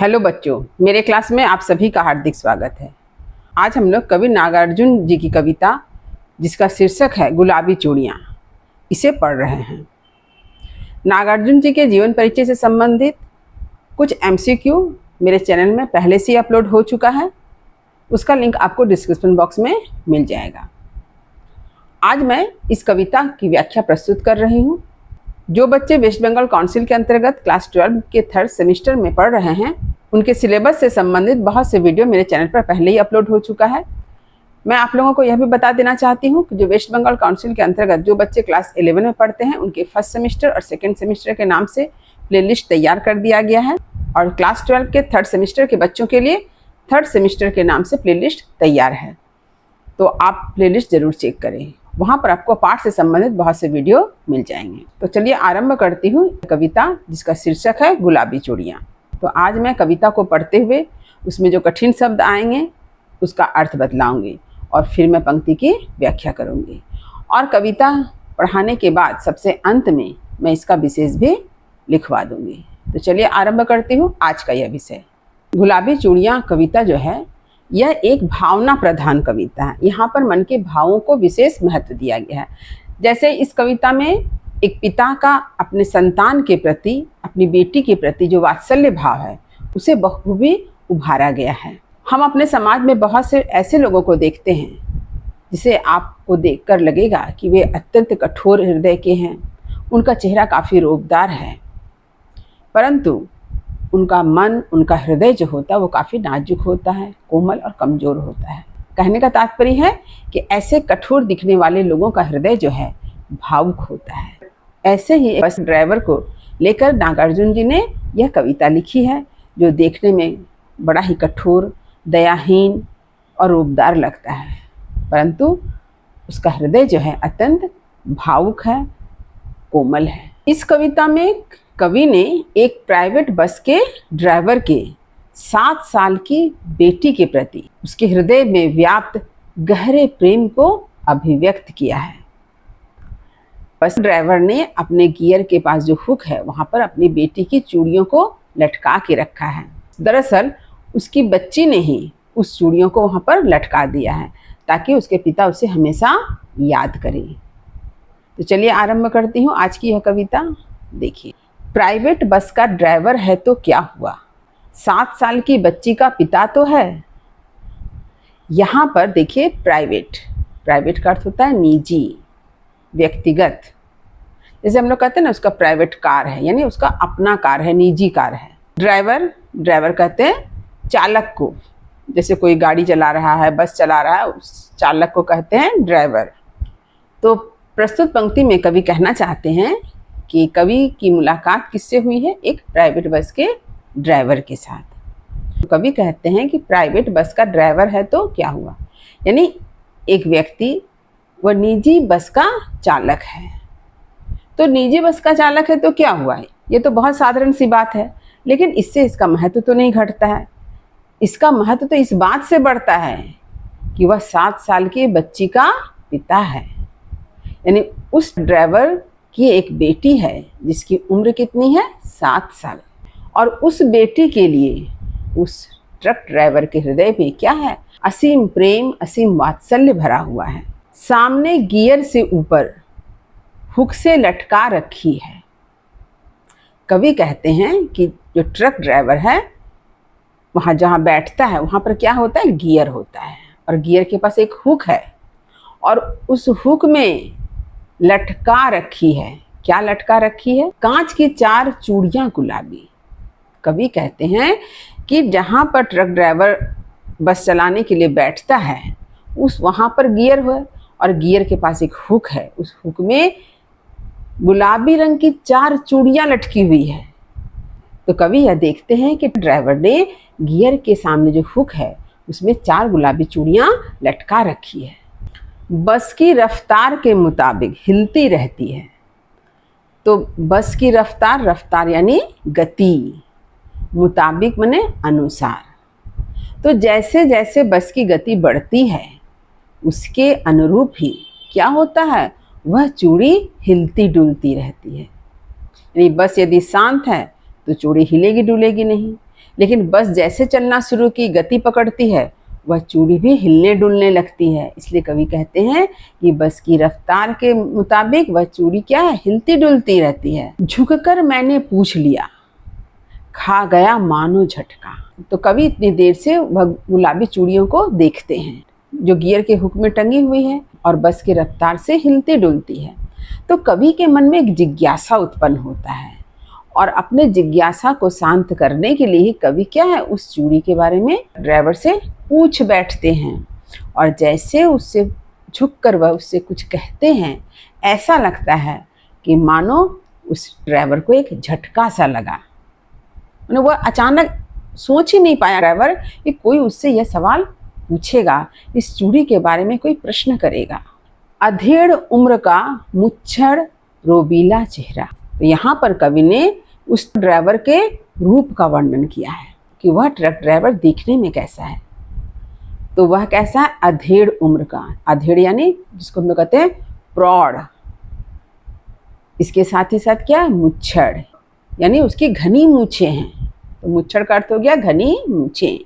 Hello बच्चों, मेरे class में आप सभी का हार्दिक स्वागत है। आज हम लोग कवि नागार्जुन जी की कविता जिसका शीर्षक है गुलाबी चूड़ियाँ, इसे पढ़ रहे हैं। नागार्जुन जी के जीवन परिचय से संबंधित कुछ MCQ मेरे चैनल में पहले से ही अपलोड हो चुका है, उसका लिंक आपको डिस्क्रिप्शन बॉक्स में मिल जाएगा। आज मैं इस कविता की व्याख्या प्रस्तुत कर रही हूँ। जो बच्चे वेस्ट बंगाल काउंसिल के अंतर्गत क्लास 12 के 3rd सेमेस्टर में पढ़ रहे हैं, उनके सिलेबस से संबंधित बहुत से वीडियो मेरे चैनल पर पहले ही अपलोड हो चुका है। मैं आप लोगों को यह भी बता देना चाहती हूँ कि जो वेस्ट बंगाल काउंसिल के अंतर्गत जो बच्चे क्लास 11 में पढ़ते हैं, उनके 1st सेमेस्टर और 2nd सेमेस्टर के नाम से प्लेलिस्ट तैयार कर दिया गया है, और क्लास 12 के 3rd सेमेस्टर के बच्चों के लिए 3rd सेमेस्टर के नाम से प्लेलिस्ट तैयार है। तो आप प्लेलिस्ट जरूर चेक करें, वहाँ पर आपको पाठ से संबंधित बहुत से वीडियो मिल जाएंगे। तो चलिए आरंभ करती हूँ कविता जिसका शीर्षक है गुलाबी चूड़ियाँ। तो आज मैं कविता को पढ़ते हुए उसमें जो कठिन शब्द आएंगे उसका अर्थ बतलाऊंगी और फिर मैं पंक्ति की व्याख्या करूंगी, और कविता पढ़ाने के बाद सबसे अंत में मैं इसका विशेष भी लिखवा दूंगी। तो चलिए आरंभ करती हूँ आज का यह विषय। गुलाबी चूड़ियाँ कविता जो है यह एक भावना प्रधान कविता है। यहाँ पर मन के भावों को विशेष महत्व दिया गया है। जैसे इस कविता में एक पिता का अपने संतान के प्रति, अपनी बेटी के प्रति जो वात्सल्य भाव है उसे बखूबी उभारा गया है। हम अपने समाज में बहुत से ऐसे लोगों को देखते हैं जिसे आपको देखकर लगेगा कि वे अत्यंत कठोर हृदय के हैं, उनका चेहरा काफ़ी रोबदार है, परंतु उनका मन, उनका हृदय जो होता है वो काफ़ी नाजुक होता है, कोमल और कमज़ोर होता है। कहने का तात्पर्य है कि ऐसे कठोर दिखने वाले लोगों का हृदय जो है भावुक होता है। ऐसे ही बस ड्राइवर को लेकर नागार्जुन जी ने यह कविता लिखी है, जो देखने में बड़ा ही कठोर, दयाहीन और रूपदार लगता है, परंतु उसका हृदय जो है अत्यंत भावुक है, कोमल है। इस कविता में कवि ने एक प्राइवेट बस के ड्राइवर के 7 साल की बेटी के प्रति उसके हृदय में व्याप्त गहरे प्रेम को अभिव्यक्त किया है। बस ड्राइवर ने अपने गियर के पास जो हुक है वहाँ पर अपनी बेटी की चूड़ियों को लटका के रखा है। दरअसल उसकी बच्ची ने ही उस चूड़ियों को वहाँ पर लटका दिया है ताकि उसके पिता उसे हमेशा याद करें। तो चलिए आरंभ करती हूँ आज की यह कविता। देखिए, प्राइवेट बस का ड्राइवर है तो क्या हुआ, 7 साल की बच्ची का पिता तो है। यहाँ पर देखिए, प्राइवेट का अर्थ होता है निजी, व्यक्तिगत। जैसे हम लोग कहते हैं ना, उसका प्राइवेट कार है, यानी उसका अपना कार है, निजी कार है। ड्राइवर कहते हैं चालक को। जैसे कोई गाड़ी चला रहा है, बस चला रहा है, उस चालक को कहते हैं ड्राइवर। तो प्रस्तुत पंक्ति में कवि कहना चाहते हैं कि कवि की मुलाकात किससे हुई है? एक प्राइवेट बस के ड्राइवर के साथ। तो कवि कहते हैं कि प्राइवेट बस का ड्राइवर है तो क्या हुआ, यानी एक व्यक्ति वह निजी बस का चालक है। तो निजी बस का चालक है तो क्या हुआ है, ये तो बहुत साधारण सी बात है, लेकिन इससे इसका महत्व तो नहीं घटता है। इसका महत्व तो इस बात से बढ़ता है कि वह 7 साल की बच्ची का पिता है। यानी उस ड्राइवर की एक बेटी है जिसकी उम्र कितनी है? 7 साल। और उस बेटी के लिए उस ट्रक ड्राइवर के हृदय में क्या है? असीम प्रेम, असीम वात्सल्य भरा हुआ है। सामने गियर से ऊपर हुक से लटका रखी है। कवि कहते हैं कि जो ट्रक ड्राइवर है वहाँ जहाँ बैठता है वहाँ पर क्या होता है? गियर होता है, और गियर के पास एक हुक है, और उस हुक में लटका रखी है। क्या लटका रखी है? कांच की 4 चूड़ियाँ गुलाबी। कवि कहते हैं कि जहाँ पर ट्रक ड्राइवर बस चलाने के लिए बैठता है उस वहाँ पर गियर है, और गियर के पास एक हुक है। उस हुक में गुलाबी रंग की 4 चूड़ियाँ लटकी हुई है। तो कवि यह देखते हैं कि ड्राइवर ने गियर के सामने जो हुक है उसमें 4 गुलाबी चूड़ियाँ लटका रखी है। बस की रफ्तार के मुताबिक हिलती रहती है। तो बस की रफ्तार यानी गति, मुताबिक माने अनुसार। तो जैसे जैसे बस की गति बढ़ती है उसके अनुरूप ही क्या होता है? वह चूड़ी हिलती डुलती रहती है। यानी बस यदि शांत है तो चूड़ी हिलेगी डुलेगी नहीं, लेकिन बस जैसे चलना शुरू की, गति पकड़ती है, वह चूड़ी भी हिलने डुलने लगती है। इसलिए कवि कहते हैं कि बस की रफ्तार के मुताबिक वह चूड़ी क्या है, हिलती डुलती रहती है। झुककर मैंने पूछ लिया, खा गया मानो झटका। तो कवि इतनी देर से वह गुलाबी चूड़ियों को देखते हैं जो गियर के हुक में टंगी हुई है और बस की रफ्तार से हिलती डुलती है। तो कवि के मन में एक जिज्ञासा उत्पन्न होता है और अपने जिज्ञासा को शांत करने के लिए ही कवि क्या है, उस चूड़ी के बारे में ड्राइवर से पूछ बैठते हैं। और जैसे उससे झुककर वह उससे कुछ कहते हैं, ऐसा लगता है कि मानो उस ड्राइवर को एक झटका सा लगा। वह अचानक सोच ही नहीं पाया ड्राइवर कि कोई उससे यह सवाल पूछेगा, इस चूड़ी के बारे में कोई प्रश्न करेगा। अधेड़ उम्र का मुच्छड़ रोबीला चेहरा। तो यहाँ पर कवि ने उस ड्राइवर के रूप का वर्णन किया है कि वह ट्रक ड्राइवर दिखने में कैसा है। तो वह कैसा है, अधेड़ उम्र का। अधेड़ यानी जिसको हम लोग कहते हैं प्रौढ़। इसके साथ ही साथ क्या है, मुच्छड़ यानी उसकी घनी मूछें हैं। तो मुच्छड़ का अर्थ हो गया घनी मूछें।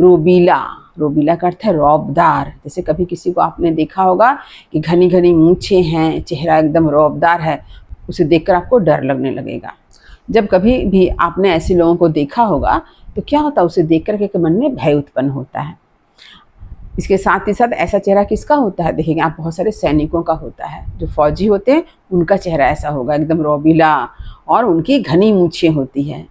रोबीला, रोबीला का अर्थ है रौबदार। जैसे कभी किसी को आपने देखा होगा कि घनी घनी मूछें हैं, चेहरा एकदम रौबदार है, उसे देखकर आपको डर लगने लगेगा। जब कभी भी आपने ऐसे लोगों को देखा होगा तो क्या होता है, उसे देख कर के मन में भय उत्पन्न होता है। इसके साथ ही साथ ऐसा चेहरा किसका होता है, देखेंगे आप, बहुत सारे सैनिकों का होता है। जो फौजी होते हैं उनका चेहरा ऐसा होगा, एकदम रौबीला, और उनकी घनी मूछें होती हैं।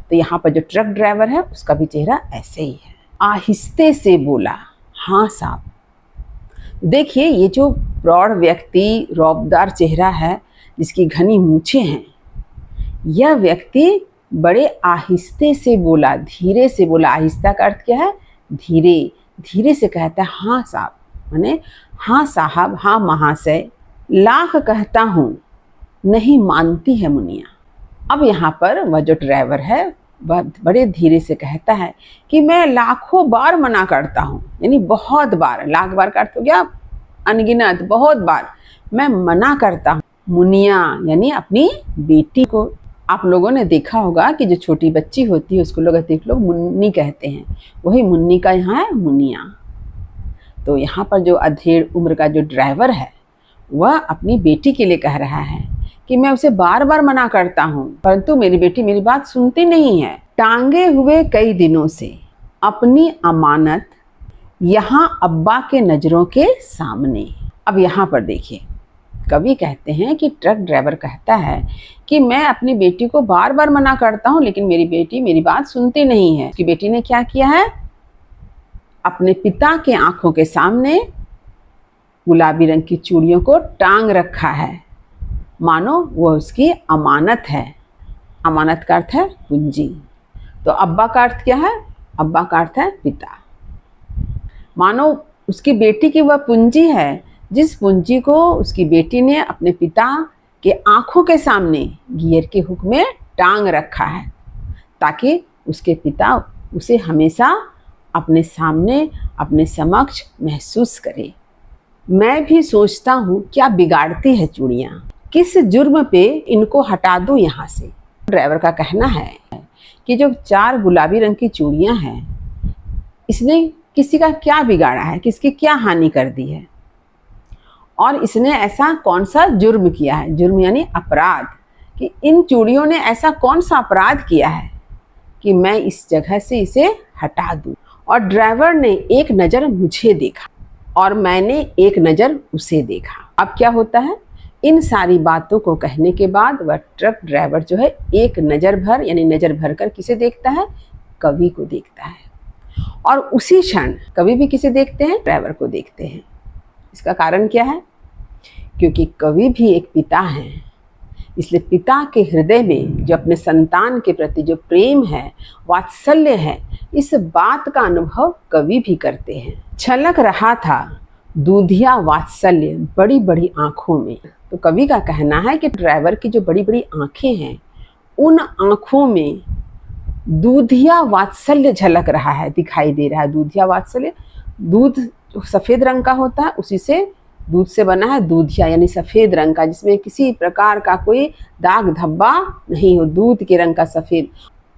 तो यहाँ पर जो ट्रक ड्राइवर है उसका भी चेहरा ऐसे ही है। आहिस्ते से बोला, हाँ साहब। देखिए ये जो प्रौढ़ व्यक्ति, रौबदार चेहरा है, जिसकी घनी मूछें हैं, यह व्यक्ति बड़े आहिस्ते से बोला, धीरे से बोला। आहिस्ता का अर्थ क्या है, धीरे धीरे से कहता है हाँ साहब, माने हाँ साहब, हाँ महाशय। लाख कहता हूँ नहीं मानती है मुनिया। अब यहाँ पर वह जो ड्राइवर है वह बड़े धीरे से कहता है कि मैं लाखों बार मना करता हूँ, यानी बहुत बार। लाख बार का अर्थ हो गया अनगिनत, बहुत बार मैं मना करता हूँ। मुनिया यानी अपनी बेटी को। आप लोगों ने देखा होगा कि जो छोटी बच्ची होती है उसको लोग मुन्नी कहते हैं, वही मुन्नी का यहाँ है मुनिया। तो यहाँ पर जो अधेड़ उम्र का जो ड्राइवर है वह अपनी बेटी के लिए कह रहा है कि मैं उसे बार बार मना करता हूँ, परंतु मेरी बेटी मेरी बात सुनती नहीं है। टांगे हुए कई दिनों से अपनी अमानत यहाँ अब्बा के नज़रों के सामने। अब यहाँ पर देखिए, कवि कहते हैं कि ट्रक ड्राइवर कहता है कि मैं अपनी बेटी को बार बार मना करता हूँ, लेकिन मेरी बेटी मेरी बात सुनती नहीं है। उसकी बेटी ने क्या किया है, अपने पिता के आंखों के सामने गुलाबी रंग की चूड़ियों को टांग रखा है, मानो वो उसकी अमानत है। अमानत का अर्थ है पूंजी। तो अब्बा का अर्थ क्या है, अब्बा का अर्थ है पिता। मानो उसकी बेटी की वह पूंजी है, जिस पूंजी को उसकी बेटी ने अपने पिता के आंखों के सामने गियर के हुक में टांग रखा है, ताकि उसके पिता उसे हमेशा अपने सामने, अपने समक्ष महसूस करे। मैं भी सोचता हूँ क्या बिगाड़ती है चूड़ियाँ, किस जुर्म पे इनको हटा दूँ यहाँ से। ड्राइवर का कहना है कि जो 4 गुलाबी रंग की चूड़ियाँ हैं, इसने किसी का क्या बिगाड़ा है, किसकी क्या हानि कर दी है, और इसने ऐसा कौन सा जुर्म किया है। जुर्म यानी अपराध, कि इन चूड़ियों ने ऐसा कौन सा अपराध किया है कि मैं इस जगह से इसे हटा दूँ। और ड्राइवर ने एक नज़र मुझे देखा और मैंने एक नज़र उसे देखा। अब क्या होता है, इन सारी बातों को कहने के बाद वह ट्रक ड्राइवर जो है एक नज़र भर, यानी नज़र भर कर किसे देखता है, कवि को देखता है। और उसी क्षण कवि भी किसे देखते हैं, ड्राइवर को देखते हैं। इसका कारण क्या है, क्योंकि कवि भी एक पिता हैं, इसलिए पिता के हृदय में जो अपने संतान के प्रति जो प्रेम है, वात्सल्य है, इस बात का अनुभव कवि भी करते हैं। छलक रहा था दूधिया वात्सल्य बड़ी बड़ी आँखों में। तो कवि का कहना है कि ड्राइवर की जो बड़ी बड़ी आँखें हैं, उन आँखों में दूधिया वात्सल्य झलक रहा है, दिखाई दे रहा है। दूधिया वात्सल्य, दूध जो सफ़ेद रंग का होता है उसी से दूध से बना है दूधिया, यानी सफ़ेद रंग का, जिसमें किसी प्रकार का कोई दाग धब्बा नहीं हो, दूध के रंग का सफ़ेद।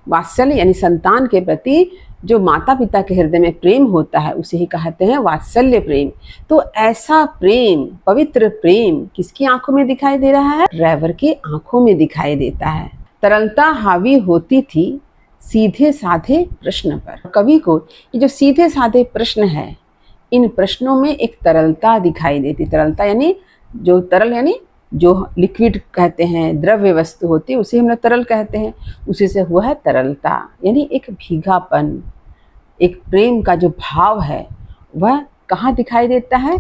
वात्सल्य यानी संतान के प्रति जो माता पिता के हृदय में प्रेम होता है उसे ही कहते हैं वात्सल्य प्रेम। तो ऐसा प्रेम, पवित्र प्रेम किसकी आंखों में दिखाई दे रहा है? ड्राइवर की आंखों में दिखाई देता है। तरलता हावी होती थी सीधे साधे प्रश्न पर। कवि को ये जो सीधे साधे प्रश्न है, इन प्रश्नों में एक तरलता दिखाई देती। तरलता यानी जो तरल यानी जो लिक्विड कहते हैं, द्रव्य वस्तु होती है उसे हम लोग तरल कहते हैं, उसी से हुआ है तरलता, यानी एक भीगापन। एक प्रेम का जो भाव है वह कहाँ दिखाई देता है?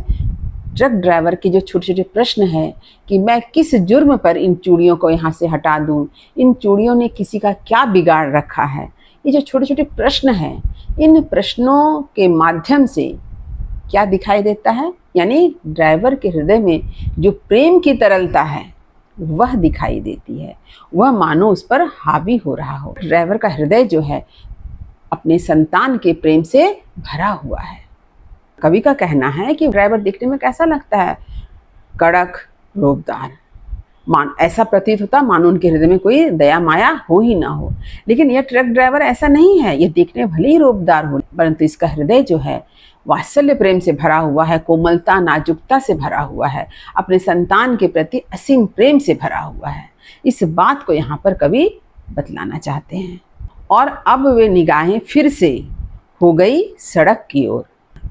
ट्रक ड्राइवर के जो छोटे छोटे प्रश्न है कि मैं किस जुर्म पर इन चूड़ियों को यहाँ से हटा दूँ, इन चूड़ियों ने किसी का क्या बिगाड़ रखा है, ये जो छोटे छोटे प्रश्न हैं, इन प्रश्नों के माध्यम से क्या दिखाई देता है? यानी ड्राइवर के हृदय में जो प्रेम की तरलता है वह दिखाई देती है, वह मानो उस पर हावी हो रहा हो। ड्राइवर का हृदय जो है अपने संतान के प्रेम से भरा हुआ है। कवि का कहना है कि ड्राइवर दिखने में कैसा लगता है? कड़क, रूपदार, ऐसा प्रतीत होता मानो उनके हृदय में कोई दया माया हो ही ना हो। लेकिन यह ट्रक ड्राइवर ऐसा नहीं है। यह दिखने भले ही रूपदार हो, परंतु इसका हृदय जो है वात्सल्य प्रेम से भरा हुआ है, कोमलता, नाजुकता से भरा हुआ है, अपने संतान के प्रति असीम प्रेम से भरा हुआ है। इस बात को यहाँ पर कवि बतलाना चाहते हैं। और अब वे निगाहें फिर से हो गई सड़क की ओर।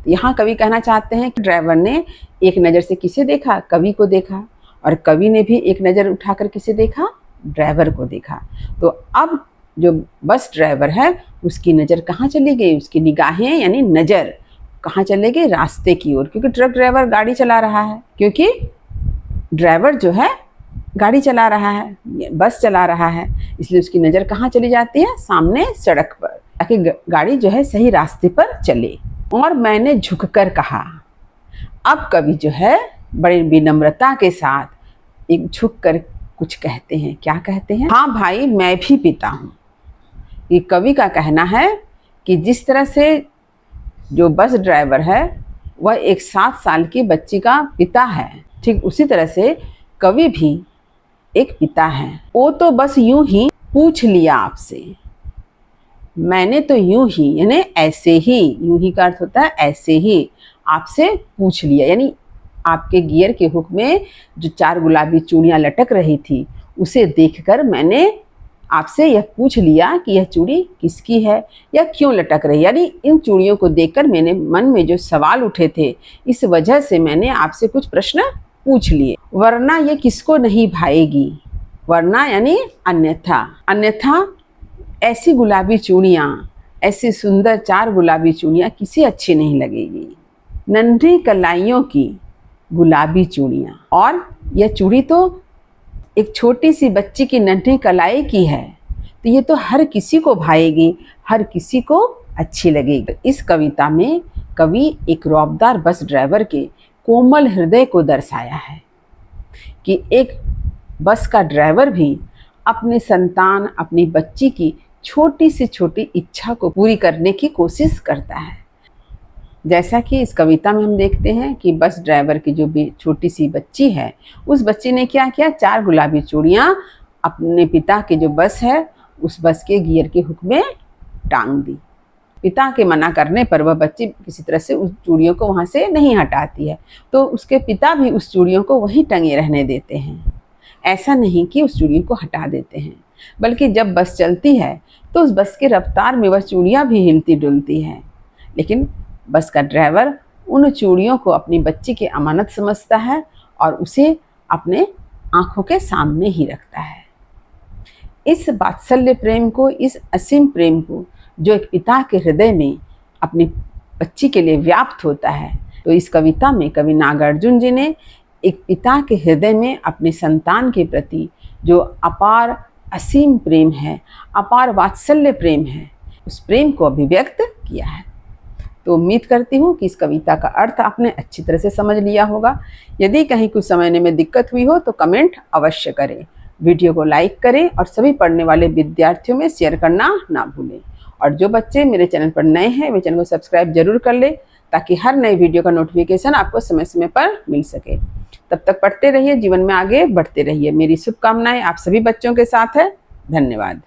यहाँ कवि कहना चाहते हैं कि ड्राइवर ने एक नज़र से किसे देखा? कवि को देखा, और कवि ने भी एक नज़र उठाकर किसे देखा? ड्राइवर को देखा। तो अब जो बस ड्राइवर है उसकी नज़र कहाँ चली गई? उसकी निगाहें यानी नज़र कहाँ चले गए? रास्ते की ओर, क्योंकि ट्रक ड्राइवर गाड़ी चला रहा है, क्योंकि ड्राइवर जो है गाड़ी चला रहा है, बस चला रहा है, इसलिए उसकी नज़र कहाँ चली जाती है? सामने सड़क पर, ताकि गाड़ी जो है सही रास्ते पर चले। और मैंने झुककर कहा। अब कवि जो है बड़े विनम्रता के साथ एक झुककर कुछ कहते हैं। क्या कहते हैं? हाँ भाई, मैं भी पिता हूँ। ये कवि का कहना है कि जिस तरह से जो बस ड्राइवर है वह एक 7 साल की बच्ची का पिता है, ठीक उसी तरह से कवि भी एक पिता है। वो तो बस यूं ही पूछ लिया आपसे, मैंने तो यूं ही यानी ऐसे ही, यूं ही का अर्थ होता है ऐसे ही, आपसे पूछ लिया, यानी आपके गियर के हुक में जो 4 गुलाबी चूड़ियाँ लटक रही थी उसे देखकर मैंने आपसे यह पूछ लिया कि यह चूड़ी किसकी है या क्यों लटक रही है। यानी इन चूड़ियों को देखकर मेरे मन में जो सवाल उठे थे, इस वजह से मैंने आपसे कुछ प्रश्न पूछ लिए, वरना ये किसको नहीं भाएगी। वरना यानी अन्यथा, अन्यथा ऐसी गुलाबी चूड़ियाँ, ऐसी सुंदर 4 गुलाबी चूड़ियाँ किसी अच्छी नहीं लगेगी। नन्ही कलाइयों की गुलाबी चूड़ियाँ, और यह चूड़ी तो एक छोटी सी बच्ची की नन्ही कलाई की है, तो ये तो हर किसी को भाएगी, हर किसी को अच्छी लगेगी। इस कविता में कवि एक रौबदार बस ड्राइवर के कोमल हृदय को दर्शाया है कि एक बस का ड्राइवर भी अपने संतान, अपनी बच्ची की छोटी से छोटी इच्छा को पूरी करने की कोशिश करता है। जैसा कि इस कविता में हम देखते हैं कि बस ड्राइवर की जो भी छोटी सी बच्ची है, उस बच्ची ने क्या किया? 4 गुलाबी चूड़ियाँ अपने पिता की जो बस है उस बस के गियर के हुक में टांग दी। पिता के मना करने पर वह बच्ची किसी तरह से उस चूड़ियों को वहाँ से नहीं हटाती है, तो उसके पिता भी उस चूड़ियों को वहीं टंगे रहने देते हैं। ऐसा नहीं कि उस चूड़ियों को हटा देते हैं, बल्कि जब बस चलती है तो उस बस की रफ्तार में वह चूड़ियाँ भी हिलती डुलती हैं। लेकिन बस का ड्राइवर उन चूड़ियों को अपनी बच्ची की अमानत समझता है और उसे अपने आँखों के सामने ही रखता है। इस वात्सल्य प्रेम को, इस असीम प्रेम को जो एक पिता के हृदय में अपनी बच्ची के लिए व्याप्त होता है, तो इस कविता में कवि नागार्जुन जी ने एक पिता के हृदय में अपने संतान के प्रति जो अपार असीम प्रेम है, अपार वात्सल्य प्रेम है, उस प्रेम को अभिव्यक्त किया है। तो उम्मीद करती हूँ कि इस कविता का अर्थ आपने अच्छी तरह से समझ लिया होगा। यदि कहीं कुछ समझने में दिक्कत हुई हो तो कमेंट अवश्य करें, वीडियो को लाइक करें और सभी पढ़ने वाले विद्यार्थियों में शेयर करना ना भूलें। और जो बच्चे मेरे चैनल पर नए हैं वे चैनल को सब्सक्राइब जरूर कर लें, ताकि हर नई वीडियो का नोटिफिकेशन आपको समय समय पर मिल सके। तब तक पढ़ते रहिए, जीवन में आगे बढ़ते रहिए। मेरी शुभकामनाएं आप सभी बच्चों के साथ है। धन्यवाद।